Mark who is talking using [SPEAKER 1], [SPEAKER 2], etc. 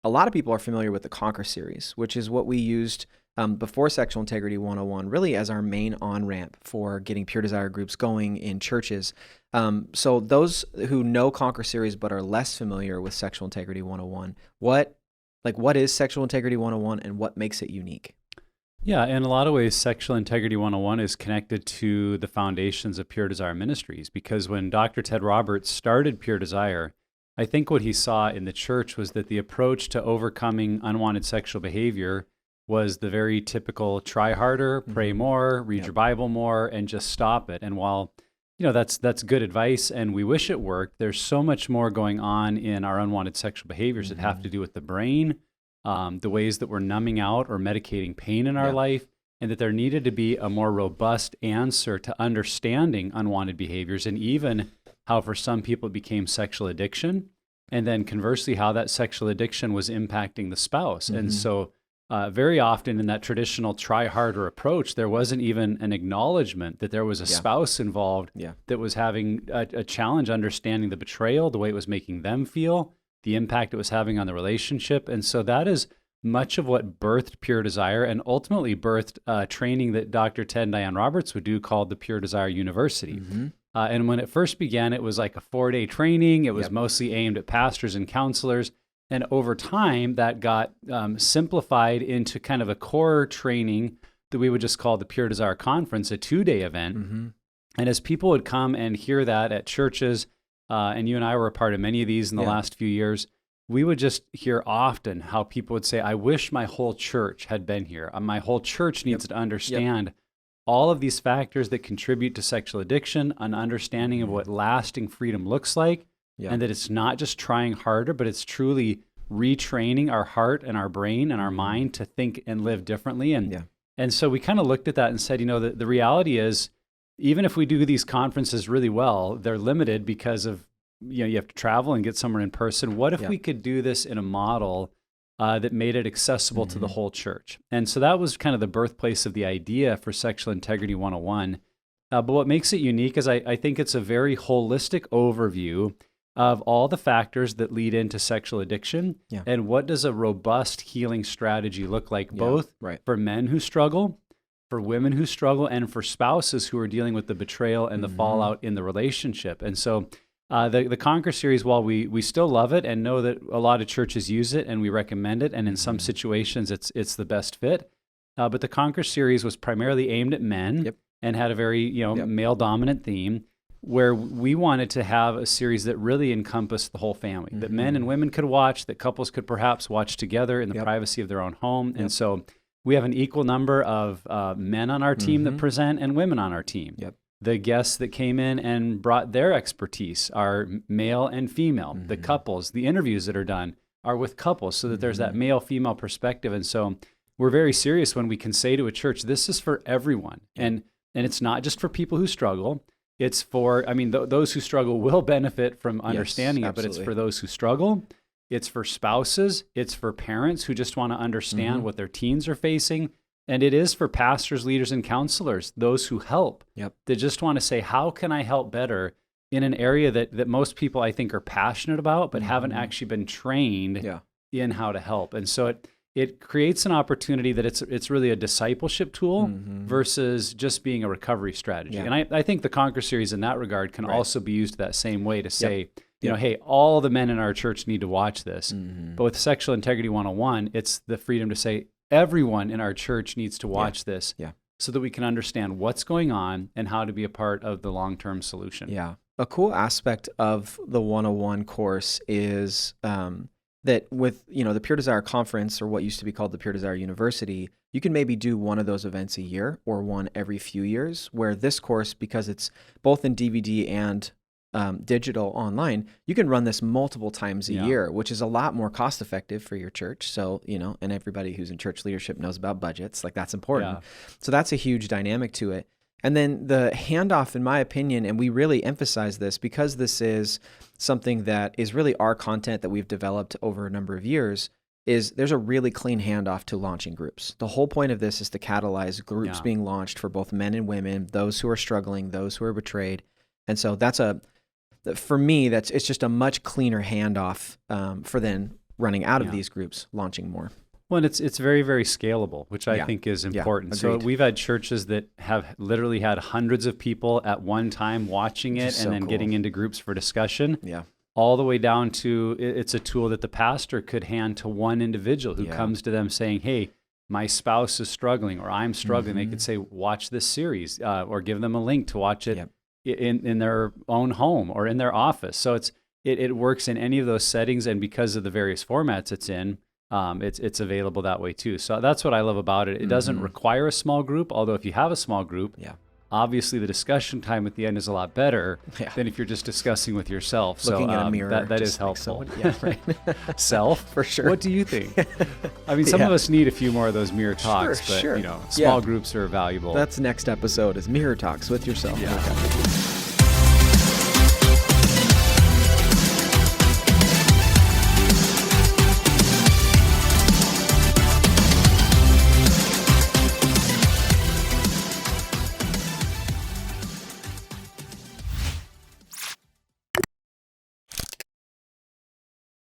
[SPEAKER 1] a lot of people are familiar with the Conquer series, which is what we used before Sexual Integrity 101, really as our main on-ramp for getting pure desire groups going in churches. So those who know Conquer series but are less familiar with Sexual Integrity 101, what is Sexual Integrity 101 and what makes it unique?
[SPEAKER 2] Yeah, in a lot of ways, Sexual Integrity 101 is connected to the foundations of Pure Desire Ministries, because when Dr. Ted Roberts started Pure Desire, I think what he saw in the church was that the approach to overcoming unwanted sexual behavior was the very typical try harder, pray more, read your Bible more, and just stop it. And while that's good advice and we wish it worked, there's so much more going on in our unwanted sexual behaviors that have to do with the brain, the ways that we're numbing out or medicating pain in our life, and that there needed to be a more robust answer to understanding unwanted behaviors, and even how for some people it became sexual addiction, and then conversely how that sexual addiction was impacting the spouse. And so very often in that traditional try harder approach, there wasn't even an acknowledgement that there was a spouse involved that was having a challenge understanding the betrayal, the way it was making them feel, the impact it was having on the relationship. And so that is much of what birthed Pure Desire, and ultimately birthed training that Dr. Ted and Diane Roberts would do called the Pure Desire University. And when it first began, it was like a 4-day training. It was mostly aimed at pastors and counselors. And over time, that got simplified into kind of a core training that we would just call the Pure Desire Conference, a 2-day event. And as people would come and hear that at churches, and you and I were a part of many of these in the last few years, we would just hear often how people would say, I wish my whole church had been here. My whole church needs to understand all of these factors that contribute to sexual addiction, an understanding of what lasting freedom looks like, and that it's not just trying harder, but it's truly retraining our heart and our brain and our mind to think and live differently. And so we kind of looked at that and said, the reality is, even if we do these conferences really well, they're limited because of, you have to travel and get somewhere in person. What if we could do this in a model that made it accessible to the whole church? And so that was kind of the birthplace of the idea for Sexual Integrity 101. But what makes it unique is I think it's a very holistic overview of all the factors that lead into sexual addiction, and what does a robust healing strategy look like, both for men who struggle, for women who struggle, and for spouses who are dealing with the betrayal and the fallout in the relationship. And so the Conquer series, while we still love it and know that a lot of churches use it and we recommend it, and in some situations it's the best fit, but the Conquer series was primarily aimed at men and had a very male-dominant theme, where we wanted to have a series that really encompassed the whole family, that men and women could watch, that couples could perhaps watch together in the privacy of their own home. And so we have an equal number of men on our team that present and women on our team. The guests that came in and brought their expertise are male and female. The couples, the interviews that are done are with couples, so that there's that male-female perspective. And so we're very serious when we can say to a church, this is for everyone. And it's not just for people who struggle. It's for, those who struggle will benefit from understanding it, but it's for those who struggle. It's for spouses. It's for parents who just want to understand what their teens are facing. And it is for pastors, leaders, and counselors, those who help, that just want to say, how can I help better in an area that most people, I think, are passionate about, but haven't actually been trained in how to help. And so it creates an opportunity that it's really a discipleship tool versus just being a recovery strategy. And I think the Conquer series in that regard can also be used that same way to say, hey, all the men in our church need to watch this. But with Sexual Integrity 101, it's the freedom to say everyone in our church needs to watch this so that we can understand what's going on and how to be a part of the long-term solution.
[SPEAKER 1] A cool aspect of the 101 course is that with the Pure Desire Conference, or what used to be called the Pure Desire University, you can maybe do one of those events a year or one every few years, where this course, because it's both in DVD and digital online, you can run this multiple times a year, which is a lot more cost effective for your church. So, and everybody who's in church leadership knows about budgets, like that's important. So that's a huge dynamic to it. And then the handoff, in my opinion, and we really emphasize this because this is something that is really our content that we've developed over a number of years, is there's a really clean handoff to launching groups. The whole point of this is to catalyze groups being launched for both men and women, those who are struggling, those who are betrayed. And so for me, it's just a much cleaner handoff for then running out of
[SPEAKER 2] Yeah.
[SPEAKER 1] these groups, launching more.
[SPEAKER 2] Well, and it's very, very scalable, which I
[SPEAKER 1] Yeah.
[SPEAKER 2] think is
[SPEAKER 1] Yeah.
[SPEAKER 2] important. So
[SPEAKER 1] Agreed.
[SPEAKER 2] we've had churches that have literally had hundreds of people at one time watching
[SPEAKER 1] Which
[SPEAKER 2] it
[SPEAKER 1] is
[SPEAKER 2] and
[SPEAKER 1] so
[SPEAKER 2] then
[SPEAKER 1] cool.
[SPEAKER 2] getting into groups for discussion,
[SPEAKER 1] Yeah.
[SPEAKER 2] all the way down to it's a tool that the pastor could hand to one individual who
[SPEAKER 1] Yeah.
[SPEAKER 2] comes to them saying, hey, my spouse is struggling or I'm struggling. They
[SPEAKER 1] Mhm.
[SPEAKER 2] could say, watch this series or give them a link to watch it
[SPEAKER 1] Yep.
[SPEAKER 2] in their own home or in their office. So it works in any of those settings. And because of the various formats it's in, it's available that way too. So that's what I love about it. It doesn't
[SPEAKER 1] Mhm.
[SPEAKER 2] require a small group, although if you have a small group,
[SPEAKER 1] Yeah.
[SPEAKER 2] obviously the discussion time at the end is a lot better
[SPEAKER 1] Yeah.
[SPEAKER 2] than if you're just discussing with yourself.
[SPEAKER 1] Looking
[SPEAKER 2] so
[SPEAKER 1] at a mirror.
[SPEAKER 2] that is
[SPEAKER 1] just like
[SPEAKER 2] helpful.
[SPEAKER 1] somebody- yeah, right.
[SPEAKER 2] Self,
[SPEAKER 1] For sure.
[SPEAKER 2] What do you think? I mean, some
[SPEAKER 1] Yeah.
[SPEAKER 2] of us need a few more of those mirror talks,
[SPEAKER 1] Sure,
[SPEAKER 2] but
[SPEAKER 1] sure.
[SPEAKER 2] you know, small
[SPEAKER 1] Yeah.
[SPEAKER 2] groups are valuable.
[SPEAKER 1] That's next episode is Mirror Talks with yourself.
[SPEAKER 2] Yeah.
[SPEAKER 1] Okay.